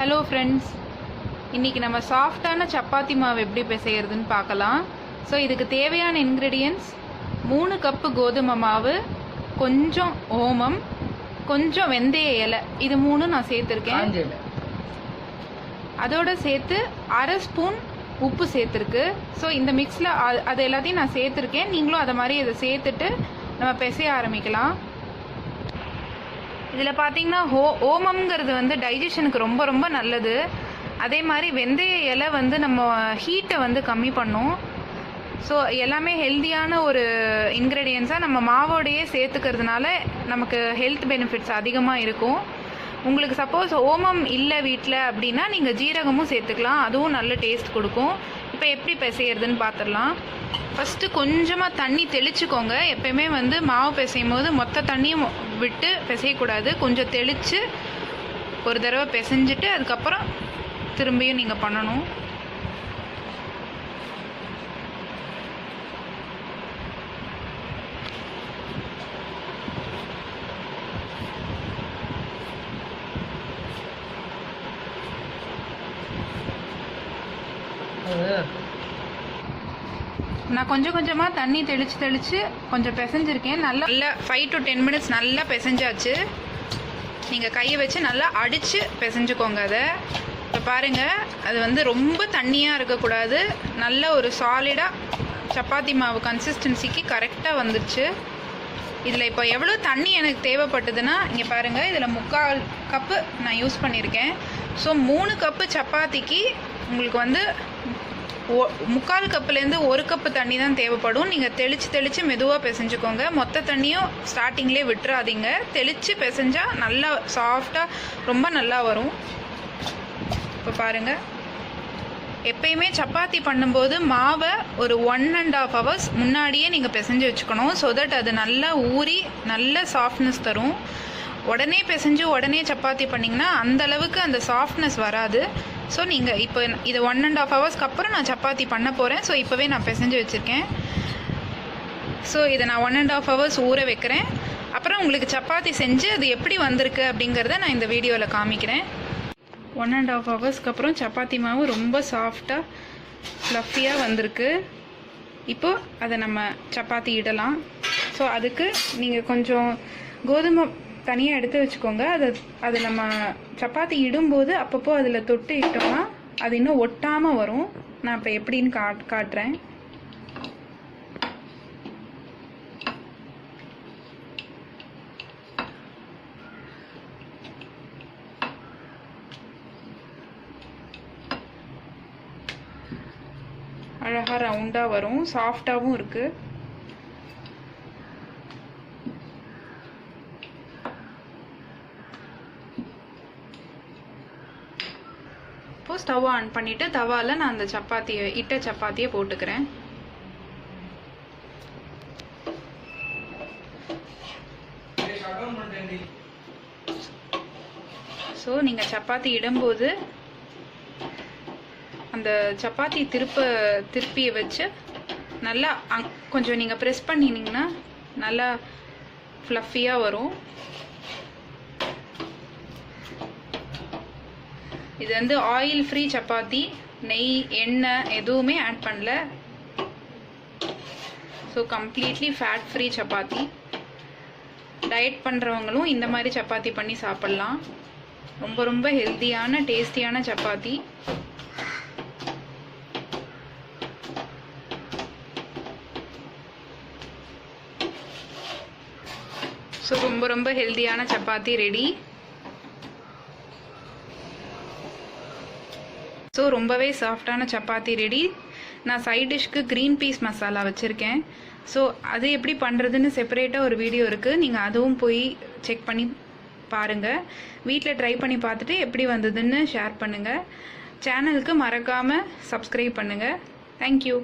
Hello friends, இன்றைக்கி நம்ம சாஃப்டான சப்பாத்தி மாவு எப்படி செய்கிறதுன்னு பார்க்கலாம். ஸோ இதுக்கு தேவையான இன்க்ரீடியன்ட்ஸ் 3 கப்பு கோதுமை மாவு, கொஞ்சம் ஓமம், கொஞ்சம் வெந்தய இலை, இது 3 நான் சேர்த்துருக்கேன். அதோடு சேர்த்து 1/2 ஸ்பூன் உப்பு சேர்த்துருக்கு. ஸோ இந்த மிக்ஸில் அது எல்லாத்தையும் நான் சேர்த்துருக்கேன். நீங்களும் அதை மாதிரி இதை சேர்த்துட்டு நம்ம பிசைய ஆரம்பிக்கலாம். இதில் பார்த்தீங்கன்னா ஓமம்ங்கிறது வந்து டைஜஷனுக்கு ரொம்ப ரொம்ப நல்லது. அதே மாதிரி வெந்தய இலை வந்து நம்ம ஹீட்டை வந்து கம்மி பண்ணும். ஸோ எல்லாமே ஹெல்த்தியான ஒரு இன்க்ரீடியன்ஸாக நம்ம மாவோடையே சேர்த்துக்கிறதுனால நமக்கு ஹெல்த் பெனிஃபிட்ஸ் அதிகமாக இருக்கும். உங்களுக்கு சப்போஸ் ஓமம் இல்லை வீட்டில் அப்படின்னா நீங்கள் ஜீரகமும் சேர்த்துக்கலாம், அதுவும் நல்ல டேஸ்ட் கொடுக்கும். இப்போ எப்படி பிசைகிறதுன்னு பார்த்துடலாம். ஃபஸ்ட்டு கொஞ்சமாக தண்ணி தெளிச்சுக்கோங்க. எப்பயுமே வந்து மாவு பிசையும் போது மொத்த தண்ணியும் விட்டு பிசையக்கூடாது. கொஞ்சம் தெளித்து ஒரு தடவை பிசைஞ்சிட்டு அதுக்கப்புறம் திரும்பியும் நீங்கள் பண்ணணும். நான் கொஞ்சம் கொஞ்சமாக தண்ணி தெளித்து கொஞ்சம் பிசைஞ்சிருக்கேன். நல்லா 5 to 10 minutes நல்லா பிசைஞ்சாச்சு. நீங்கள் கையை வச்சு நல்லா அடித்து பிசைஞ்சுக்கோங்க. அதை இப்போ பாருங்கள், அது வந்து ரொம்ப தண்ணியாக இருக்கக்கூடாது. நல்ல ஒரு சாலிடாக சப்பாத்தி மாவு கன்சிஸ்டன்சிக்கு கரெக்டாக வந்துடுச்சு. இதில் இப்போ எவ்வளோ தண்ணி எனக்கு தேவைப்பட்டதுன்னா இங்கே பாருங்கள், இதில் 3/4 கப்பு நான் யூஸ் பண்ணியிருக்கேன். ஸோ 3 கப்பு சப்பாத்திக்கு உங்களுக்கு வந்து 3/4 கப்புலேருந்து 1 கப்பு தண்ணி தான் தேவைப்படும். நீங்கள் தெளித்து மெதுவாக பிசைஞ்சுக்கோங்க. மொத்த தண்ணியும் ஸ்டார்டிங்லேயே விட்டுறாதீங்க. தெளித்து பிசைஞ்சால் நல்லா சாஃப்டாக ரொம்ப நல்லா வரும். இப்போ பாருங்கள், எப்பயுமே சப்பாத்தி பண்ணும்போது மாவை ஒரு 1.5 hours முன்னாடியே நீங்கள் பிசைஞ்சு வச்சுக்கணும். ஸோ தட் அது நல்லா ஊறி நல்ல சாஃப்ட்னஸ் தரும். உடனே பிசைஞ்சு உடனே சப்பாத்தி பண்ணிங்கன்னா அந்தளவுக்கு அந்த சாஃப்ட்னஸ் வராது. ஸோ நீங்கள் இப்போ இதை 1.5 hours அப்புறம் நான் சப்பாத்தி பண்ண போகிறேன். ஸோ இப்போவே நான் பிசைஞ்சு வச்சுருக்கேன். ஸோ இதை நான் 1.5 hours ஊற வைக்கிறேன். அப்புறம் உங்களுக்கு சப்பாத்தி செஞ்சு அது எப்படி வந்திருக்கு அப்படிங்கிறத நான் இந்த வீடியோவில் காமிக்கிறேன். 1.5 hours அப்புறம் சப்பாத்தி மாவு ரொம்ப சாஃப்டாக ஃப்ளஃபியாக வந்திருக்கு. இப்போது அதை நம்ம சப்பாத்தி இடலாம். ஸோ அதுக்கு நீங்கள் கொஞ்சம் கோதுமை தனியாக எடுத்து வச்சுக்கோங்க. அது நம்ம சப்பாத்தி இடும்போது அப்பப்போ அதில் தொட்டு இட்டோம்னா அது இன்னும் ஒட்டாமல் வரும். நான் இப்போ எப்படின்னு காட்டுறேன். அழகாக ரவுண்டாக வரும், சாஃப்டாகவும் இருக்குது. இப்போ ஸ்டவ் ஆன் பண்ணிவிட்டு தவாவில் நான் அந்த இட்ட சப்பாத்தியை போட்டுக்கிறேன். ஸோ நீங்கள் சப்பாத்தி இடும்போது அந்த சப்பாத்தி திருப்பியை வச்சு நல்லா கொஞ்சம் நீங்கள் ப்ரெஸ் பண்ணினீங்கன்னா நல்லா ஃப்ளஃபியாக வரும். இது வந்து ஆயில் ஃப்ரீ சப்பாத்தி, நெய் எண்ணெய் எதுவுமே ஆட் பண்ணல. So completely fat free chapati. Diet பண்ணுறவங்களும் இந்த மாதிரி சப்பாத்தி பண்ணி சாப்பிட்லாம். ரொம்ப ரொம்ப ஹெல்த்தியான டேஸ்டியான சப்பாத்தி. ஸோ ரொம்ப ரொம்ப ஹெல்த்தியான சப்பாத்தி ரெடி. ஸோ ரொம்பவே சாஃப்டான சப்பாத்தி ரெடி. நான் சைட் டிஷ்க்கு க்ரீன் பீஸ் மசாலா வச்சுருக்கேன். ஸோ அது எப்படி பண்ணுறதுன்னு செப்பரேட்டாக ஒரு வீடியோ இருக்குது. நீங்கள் அதுவும் போய் செக் பண்ணி பாருங்கள். வீட்டில் ட்ரை பண்ணி பார்த்துட்டு எப்படி வந்ததுன்னு ஷேர் பண்ணுங்கள். சேனலுக்கு மறக்காமல் சப்ஸ்கிரைப் பண்ணுங்கள். தேங்க்யூ.